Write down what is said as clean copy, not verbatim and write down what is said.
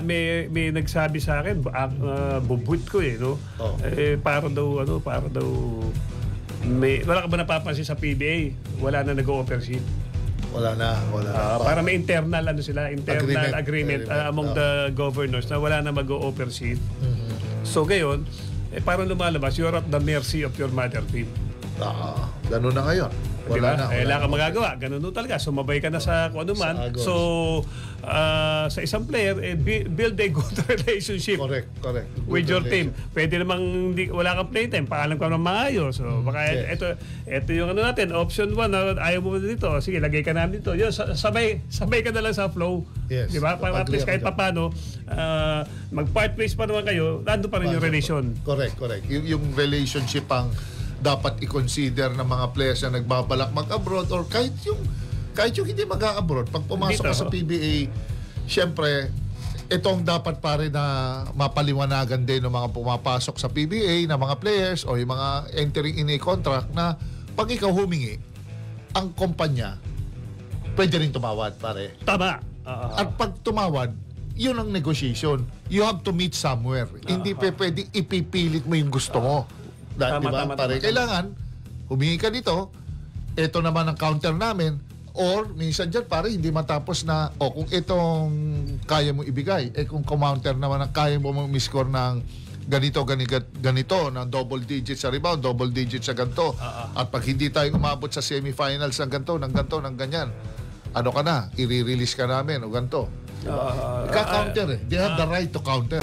May nagsabi sa akin, bubut ko no? Oh. Para daw, wala ka ba napapansin sa PBA? Wala na nag-o-oversee. Wala na. Para may internal agreement among the governors na wala na mag-o-oversee. So ngayon, parang lumalabas, you're at the mercy of your mother team. Ganun na ngayon. Wala na. Wala kang magagawa. Ganun talaga. Sumabay ka na sa kung ano man. So, sa isang player, build a good relationship. Correct. With your team. Pwede namang wala kang playtime. Paalam ka ng maayos. So, baka ito yung natin. Option 1, ayaw mo dito. Sige, lagay ka namin dito. Yun, sabay ka na lang sa flow. Yes. Diba? Para at least kahit papano, mag-part ways pa naman kayo, nandun pa rin yung relation. Correct. Yung relationship ang dapat i-consider ng mga players na nagbabalak mag-abroad or kahit yung hindi mag-abroad. Pag pumasok ka sa PBA, syempre, itong dapat pare na mapaliwanagan din ng mga pumapasok sa PBA na mga players o yung mga entering in a contract na pag ikaw humingi, ang kumpanya pwede rin tumawad, pare. Tama. At pag tumawad, yun ang negotiation. You have to meet somewhere. Hindi pwedeng ipipilit mo yung gusto mo. Tama. Kailangan, humingi ka dito, ito naman ang counter namin, or minsan dyan, pare, hindi matapos na, kung itong kaya mo ibigay, kung counter naman ang kaya mo miscore ng ganito, ng double digit sa rebound, double digit sa ganito. At pag hindi tayo umabot sa semifinals ng ganito, ng ganyan, ano ka na, i-release ka namin o ganito. Diba? Ika-counter They have the right to counter.